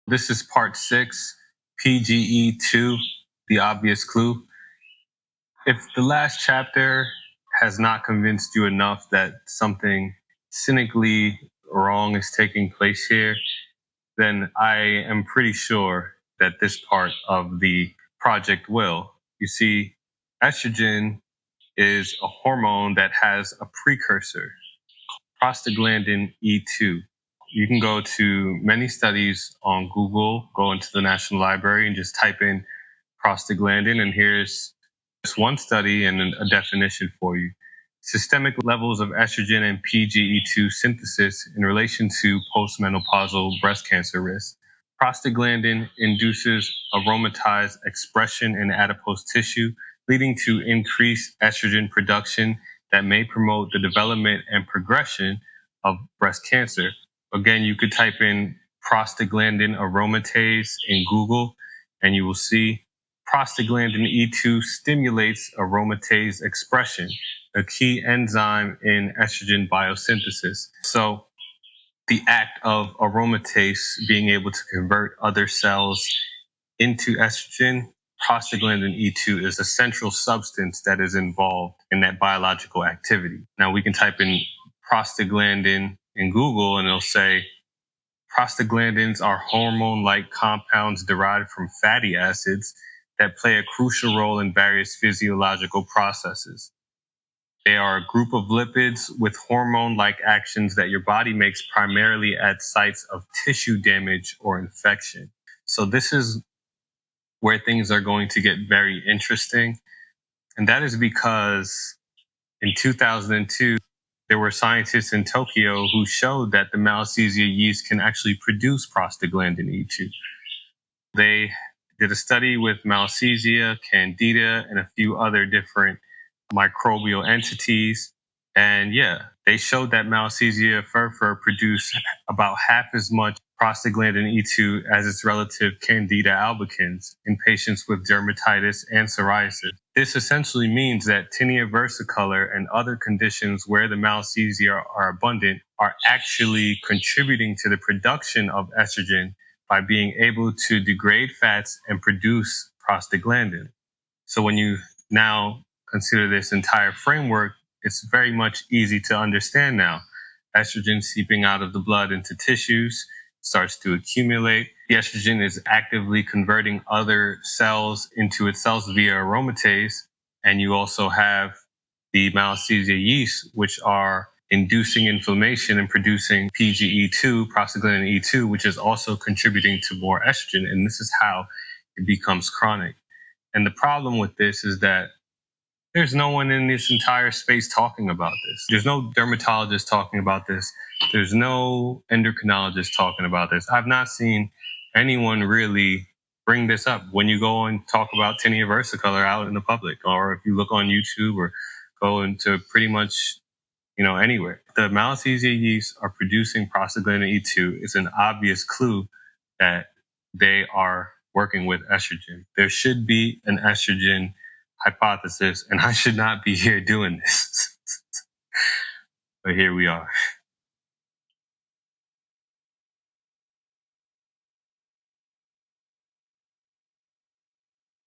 This is part 6, PGE2, the obvious clue. If the last chapter has not convinced you enough that something cynically wrong is taking place here, then I am pretty sure that this part of the project will. You see, estrogen is a hormone that has a precursor, prostaglandin E2. You can go to many studies on Google, go into the National Library and just type in prostaglandin, and here's just one study and a definition for you. Systemic levels of estrogen and PGE2 synthesis in relation to postmenopausal breast cancer risk. Prostaglandin induces aromatase expression in adipose tissue, leading to increased estrogen production that may promote the development and progression of breast cancer. Again, you could type in prostaglandin aromatase in Google, and you will see prostaglandin E2 stimulates aromatase expression, a key enzyme in estrogen biosynthesis. So the act of aromatase being able to convert other cells into estrogen, prostaglandin E2 is a central substance that is involved in that biological activity. Now we can type in prostaglandin in Google and it'll say prostaglandins are hormone-like compounds derived from fatty acids that play a crucial role in various physiological processes. They are a group of lipids with hormone-like actions that your body makes primarily at sites of tissue damage or infection. So this is where things are going to get very interesting. And that is because in 2002, there were scientists in Tokyo who showed that the Malassezia yeast can actually produce prostaglandin E2. They did a study with Malassezia, Candida, and a few other different microbial entities. And they showed that Malassezia furfur produced about half as much prostaglandin E2 as its relative Candida albicans in patients with dermatitis and psoriasis. This essentially means that Tinea Versicolor and other conditions where the Malassezia are abundant are actually contributing to the production of estrogen by being able to degrade fats and produce prostaglandin. So when you now consider this entire framework, it's very much easy to understand now. Estrogen seeping out of the blood into tissues starts to accumulate. The estrogen is actively converting other cells into its cells via aromatase. And you also have the Malassezia yeast, which are inducing inflammation and producing PGE2, prostaglandin E2, which is also contributing to more estrogen. And this is how it becomes chronic. And the problem with this is that there's no one in this entire space talking about this. There's no dermatologist talking about this. There's no endocrinologist talking about this. I've not seen anyone really bring this up when you go and talk about Tinea Versicolor out in the public, or if you look on YouTube or go into pretty much anywhere. The Malassezia yeast are producing prostaglandin E2 is an obvious clue that they are working with estrogen. There should be an estrogen hypothesis, and I should not be here doing this. But here we are.